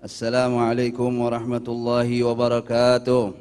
Assalamualaikum warahmatullahi wabarakatuh.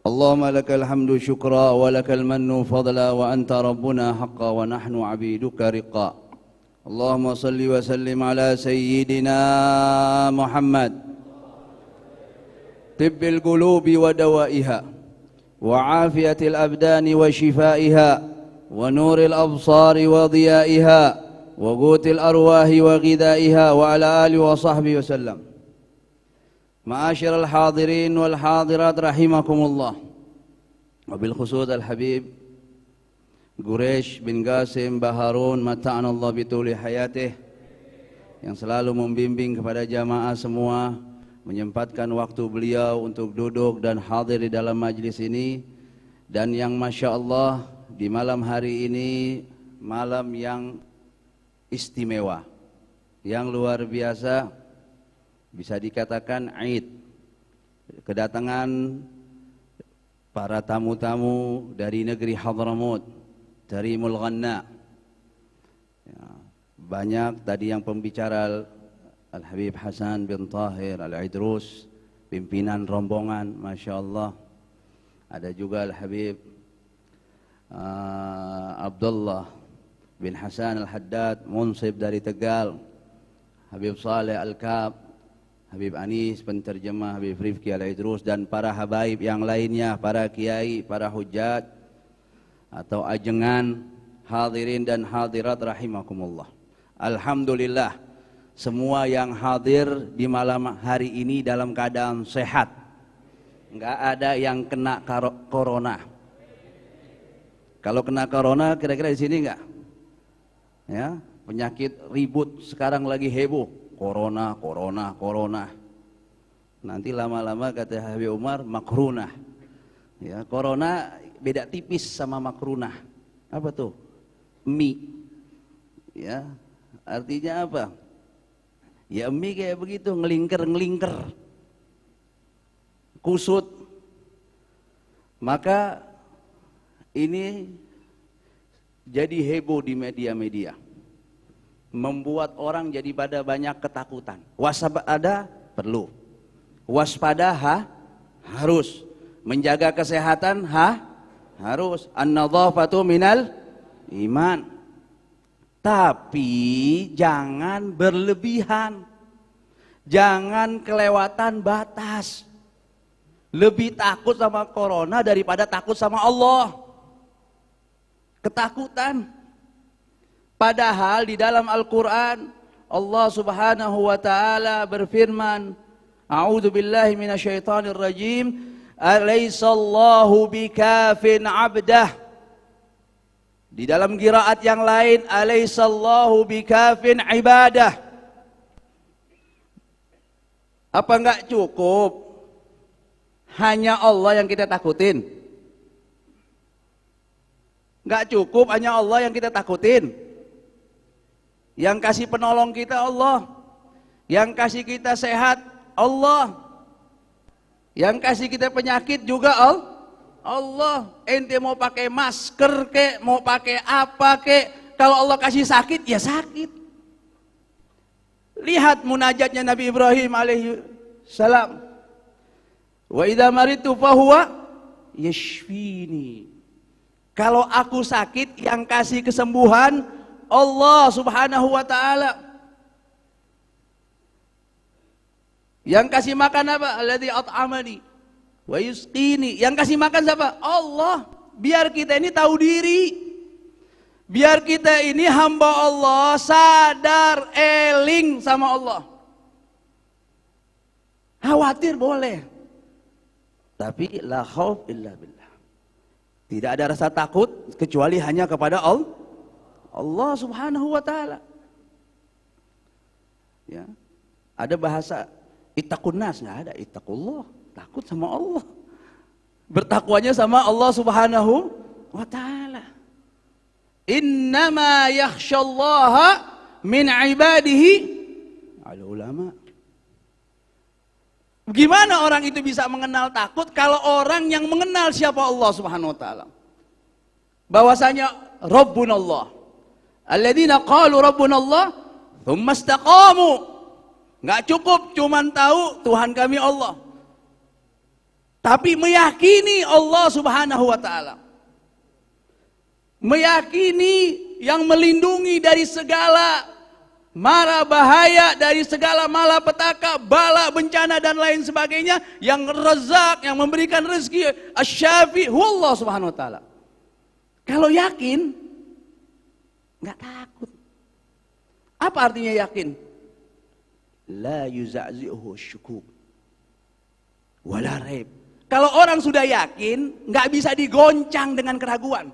Allahumma lakal hamdu syukra wa lakal mannu fadla wa anta rabbuna haqqa wa nahnu abiduka riqa. Allahumma salli wa sallim ala sayyidina Muhammad tibbil qulubi wa dawaiha wa afiyatil abdani wa shifaiha wa nuril absari wa dhiyaiha wa qutil arwahi wa ghidaiha wa ala alihi wa sahbihi wasallam. Ma'asyiral hadirin wal hadirat rahimakumullah. Wabil khusus al-habib Quraish bin Qasim Baharun mata'anallah bituli hayatih, yang selalu membimbing kepada jamaah semua, menyempatkan waktu beliau untuk duduk dan hadir di dalam majlis ini, dan yang Masya Allah di malam hari ini malam yang istimewa, yang luar biasa, bisa dikatakan Aid. Kedatangan para tamu-tamu dari negeri Hadramut, dari Mulghanna. Ya, banyak tadi yang pembicara Al-Habib Hasan bin Tahir Al-Idrus, pimpinan rombongan, Masya Allah. Ada juga Al-Habib Abdullah bin Hasan Al-Haddad, munsib dari Tegal, Habib Saleh Al-Kab, Habib Anis penterjemah, Habib Rifki Al-Idrus, dan para habaib yang lainnya, para kiai, para hujat atau ajengan, hadirin dan hadirat rahimakumullah. Alhamdulillah, semua yang hadir di malam hari ini dalam keadaan sehat, enggak ada yang kena corona. Kalau kena corona kira-kira di sini enggak? Ya, penyakit ribut sekarang lagi heboh, corona. Nanti lama-lama kata Habib Umar makrunah. Ya, corona beda tipis sama makrunah. Apa tuh? Mie. Ya, artinya apa? Ya mie kayak begitu, ngelingker, kusut. Maka ini jadi heboh di media-media, membuat orang jadi pada banyak ketakutan. Waspada perlu, waspada harus, menjaga kesehatan harus. An-nadhafatu minal iman. Tapi jangan berlebihan, jangan kelewatan batas. Lebih takut sama corona daripada takut sama Allah. Ketakutan. Padahal di dalam Al-Quran Allah subhanahu wa ta'ala berfirman, A'udzu billahi minasyaitonir rajim, Alaysallahu bikafin abdah. Di dalam qiraat yang lain, Alaysallahu bikafin ibadah. Apa enggak cukup hanya Allah yang kita takutin? Enggak cukup hanya Allah yang kita takutin. Yang kasih penolong kita Allah, yang kasih kita sehat Allah, yang kasih kita penyakit juga Allah. Ente mau pakai masker kek, mau pakai apa kek, kalau Allah kasih sakit ya sakit. Lihat munajatnya Nabi Ibrahim alaihi salam, wa idza maritu fahuwa yashfini. Kalau aku sakit, yang kasih kesembuhan Allah subhanahu wa ta'ala. Yang kasih makan apa? Alladzi at'amani wa yusqini. Yang kasih makan siapa? Allah. Biar kita ini tahu diri, biar kita ini hamba Allah, sadar, eling sama Allah. Khawatir boleh, tapi la khauf illa billah. Tidak ada rasa takut kecuali hanya kepada Allah subhanahu wa ta'ala. Ya, ada bahasa ittaqun nas, nggak ada, ittaqullah, takut sama Allah, bertakwanya sama Allah subhanahu wa ta'ala. Innama yakhshallaha min ibadihi al-ulama. Gimana orang itu bisa mengenal takut kalau orang yang mengenal siapa Allah subhanahu wa ta'ala, bahwasanya Rabbunallah, alladzina qalu Rabbunallah Tsumma istaqamu. Nggak cukup cuman tahu Tuhan kami Allah, tapi meyakini Allah Subhanahu wa taala. Meyakini yang melindungi dari segala mara bahaya, dari segala malapetaka, bala, bencana dan lain sebagainya, yang Razzaq, yang memberikan rezeki, Asy-Syafi, Allah Subhanahu wa taala. Kalau yakin, nggak takut. Apa artinya yakin? La yuza'zi'uhu syukuk wala raib. Kalau orang sudah yakin, nggak bisa digoncang dengan keraguan.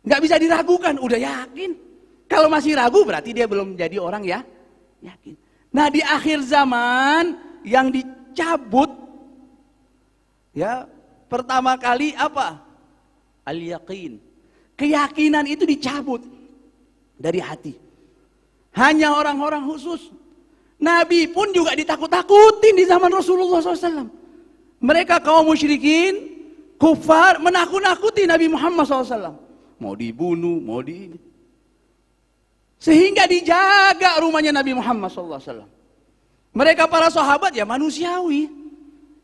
Nggak bisa diragukan, udah yakin. Kalau masih ragu berarti dia belum jadi orang ya yakin. Nah, di akhir zaman yang dicabut ya pertama kali apa? Al-yaqin. Keyakinan itu dicabut dari hati. Hanya orang-orang khusus. Nabi pun juga ditakut-takutin di zaman Rasulullah SAW. Mereka kaum musyrikin, kufar, menakut-nakuti Nabi Muhammad SAW. Mau dibunuh, mau di ini. Sehingga dijaga rumahnya Nabi Muhammad SAW. Mereka para sahabat ya manusiawi.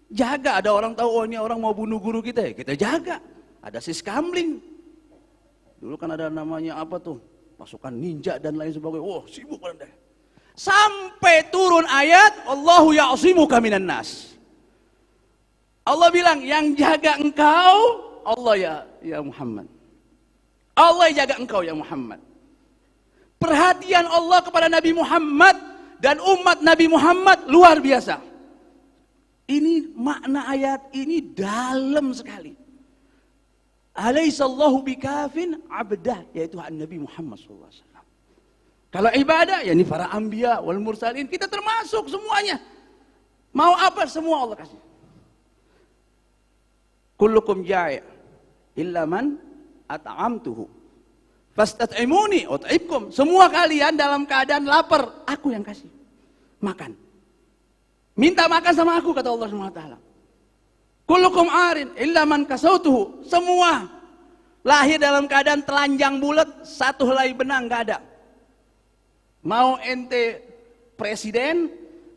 Jaga, ada orang tahu, oh ini orang mau bunuh guru kita ya, kita jaga. Ada siskamling. Dulu kan ada namanya apa tuh, pasukan ninja dan lain sebagainya. Wah, sibuk pada. Sampai turun ayat, Allahu ya'simuka minan nas. Allah bilang, yang jaga engkau, Allah ya Muhammad. Allah yang jaga engkau ya Muhammad. Perhatian Allah kepada Nabi Muhammad dan umat Nabi Muhammad luar biasa. Ini makna ayat ini dalam sekali. Alaihissallahu bikafin abdah, yaitu Nabi Muhammad SAW. Kalau ibadah, ya ini para anbiya wal mursalin, kita termasuk semuanya. Mau apa semua Allah kasih. Kullukum ja'i illa man at'amtuhu fastat'imuni ut'ibkum. Semua kalian dalam keadaan lapar, aku yang kasih makan. Minta makan sama aku, kata Allah Subhanahu wa taala. Kullukum arin illa man kasautuhu. Semua lahir dalam keadaan telanjang bulat, satu helai benang enggak ada. Mau ente presiden,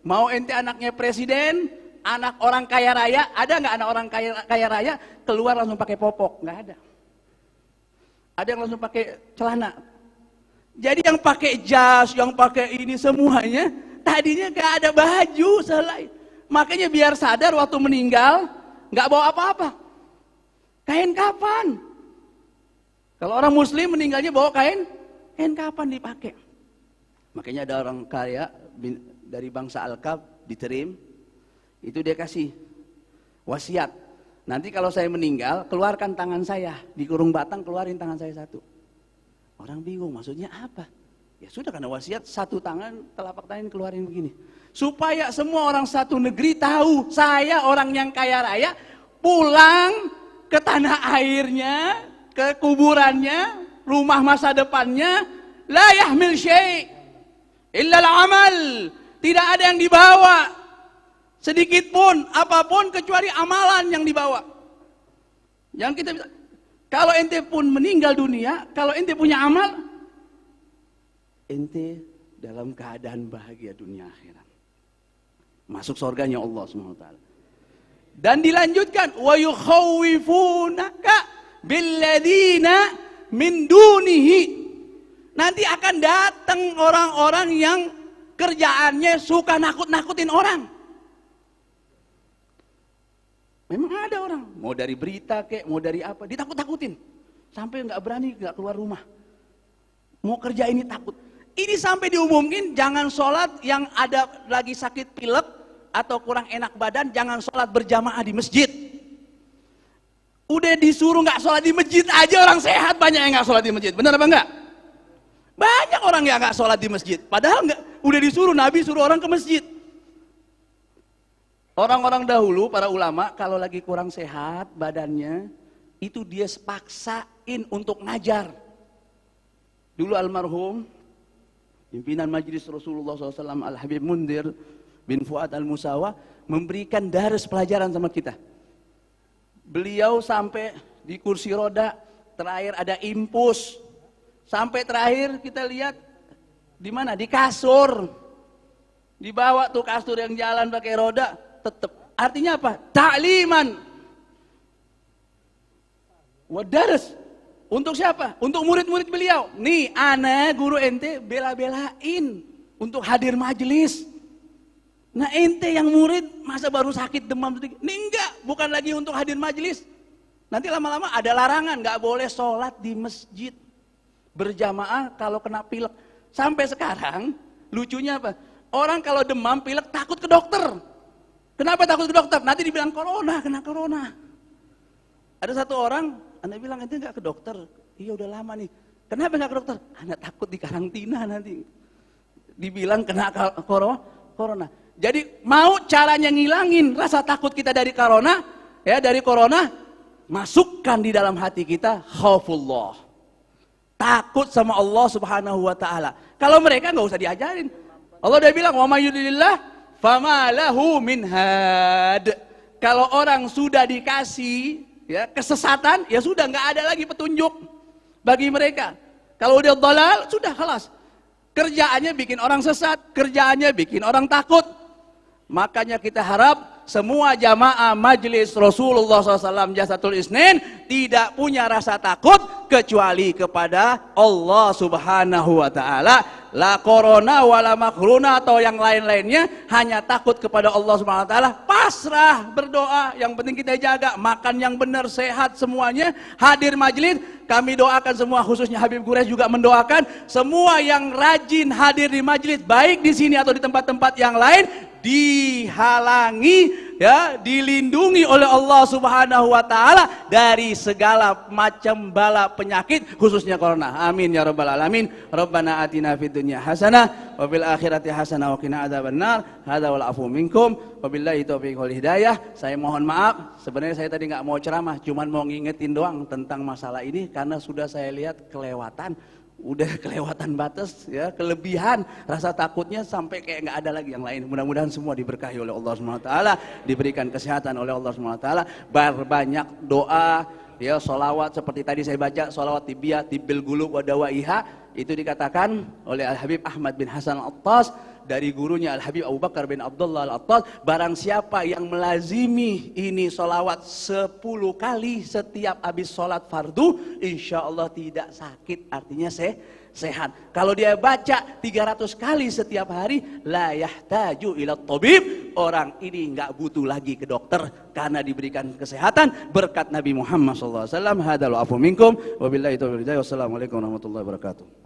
mau ente anaknya presiden, anak orang kaya raya, ada nggak anak orang kaya raya keluar langsung pakai popok? Nggak ada. Ada yang langsung pakai celana. Jadi yang pakai jas, yang pakai ini semuanya, tadinya nggak ada baju selain. Makanya biar sadar waktu meninggal, nggak bawa apa-apa. Kain kapan? Kalau orang muslim meninggalnya bawa kain kapan dipakai. Makanya ada orang kaya dari bangsa Al-Kaf diterim, itu dia kasih wasiat. Nanti kalau saya meninggal, keluarkan tangan saya. Di kurung batang, keluarin tangan saya satu. Orang bingung, maksudnya apa? Ya sudah, karena wasiat, satu tangan, telapak tangan keluarin begini. Supaya semua orang satu negeri tahu, saya orang yang kaya raya, pulang ke tanah airnya, ke kuburannya, rumah masa depannya, la yahmil syai' illa al-amal. Tidak ada yang dibawa sedikit pun, apapun kecuali amalan yang dibawa. Yang kita bisa, kalau ente pun meninggal dunia, kalau ente punya amal, ente dalam keadaan bahagia dunia akhirat. Masuk surganya Allah Subhanahu wa taala. Dan dilanjutkan, wa yukhawwifunaka billadzina min dunihi. Nanti akan datang orang-orang yang kerjaannya suka nakut-nakutin orang. Memang ada orang, mau dari berita kek, mau dari apa, ditakut-takutin. Sampai nggak berani, nggak keluar rumah. Mau kerja ini takut. Ini sampai diumumkan, jangan sholat yang ada lagi sakit pilek atau kurang enak badan, jangan sholat berjamaah di masjid. Udah disuruh nggak sholat di masjid aja, orang sehat banyak yang nggak sholat di masjid. Benar apa enggak? Banyak orang yang nggak sholat di masjid. Padahal nggak, udah disuruh, Nabi suruh orang ke masjid. Orang-orang dahulu, para ulama, kalau lagi kurang sehat badannya, itu dia paksain untuk ngajar. Dulu almarhum, pimpinan Majelis Rasulullah SAW Al-Habib Mundir bin Fuad Al-Musawa, memberikan daras pelajaran sama kita. Beliau sampai di kursi roda, terakhir ada impus. Sampai terakhir kita lihat Di mana? Di kasur. Dibawa tuh kasur yang jalan pakai roda, tetap. Artinya apa? Ta'liman. Wadares. Untuk siapa? Untuk murid-murid beliau. Nih, ana guru ente bela-belain untuk hadir majelis. Nah, ente yang murid masa baru sakit demam sedikit? Nih enggak, bukan lagi untuk hadir majelis. Nanti lama-lama ada larangan, nggak boleh sholat di masjid berjamaah kalau kena pilek. Sampai sekarang lucunya apa? Orang kalau demam pilek takut ke dokter. Kenapa takut ke dokter? Nanti dibilang corona, kena corona. Ada satu orang, anda bilang ente nggak ke dokter? Iya udah lama nih. Kenapa nggak ke dokter? Anda takut di karantina nanti. Dibilang kena corona. Jadi mau caranya ngilangin rasa takut kita dari corona, ya dari corona, masukkan di dalam hati kita khaufullah. Takut sama Allah Subhanahu wa taala. Kalau mereka nggak usah diajarin. Allah udah bilang wa may yudlilillah fama lahu min had. Kalau orang sudah dikasih ya kesesatan, ya sudah nggak ada lagi petunjuk bagi mereka. Kalau udah dhalal, sudah khalas. Kerjaannya bikin orang sesat, kerjaannya bikin orang takut. Makanya kita harap semua jamaah majelis Rasulullah SAW Jalsatul Isnin tidak punya rasa takut kecuali kepada Allah Subhanahu wa taala. La corona wala makruna atau yang lain-lainnya, hanya takut kepada Allah Subhanahu wa taala, pasrah berdoa, yang penting kita jaga makan yang benar, sehat semuanya, hadir majelis. Kami doakan semua, khususnya Habib Quraisy juga mendoakan semua yang rajin hadir di majelis, baik di sini atau di tempat-tempat yang lain, dihalangi ya, dilindungi oleh Allah Subhanahu wa taala dari segala macam bala penyakit khususnya corona. Amin ya rabbal alamin. Rabbana atina fid dunya hasanah wa fil akhirati hasanah wa qina adzabannar. Hadza wal afu minkum. Wabillahi taufiq wal hidayah. Saya mohon maaf, sebenarnya saya tadi nggak mau ceramah, cuman mau ngingetin doang tentang masalah ini karena sudah saya lihat kelewatan. Udah kelewatan batas ya, kelebihan rasa takutnya sampai kayak nggak ada lagi yang lain. Mudah-mudahan semua diberkahi oleh Allah SWT, diberikan kesehatan oleh Allah SWT, berbanyak doa ya, sholawat seperti tadi saya baca, sholawat tibiyah tibil gulub wadawaiha, itu dikatakan oleh Al Habib Ahmad bin Hasan Al-Attas dari gurunya Al Habib Abu Bakar bin Abdullah Al-Attas. Barang siapa yang melazimi ini sholawat 10 kali setiap habis sholat fardu, insya Allah tidak sakit, artinya sehat. Kalau dia baca 300 kali setiap hari, la yahtaju ila tabib, orang ini nggak butuh lagi ke dokter karena diberikan kesehatan berkat Nabi Muhammad SAW. Hadzal afu minkum wabillahi taufiq. Wassalamualaikum warahmatullahi wabarakatuh.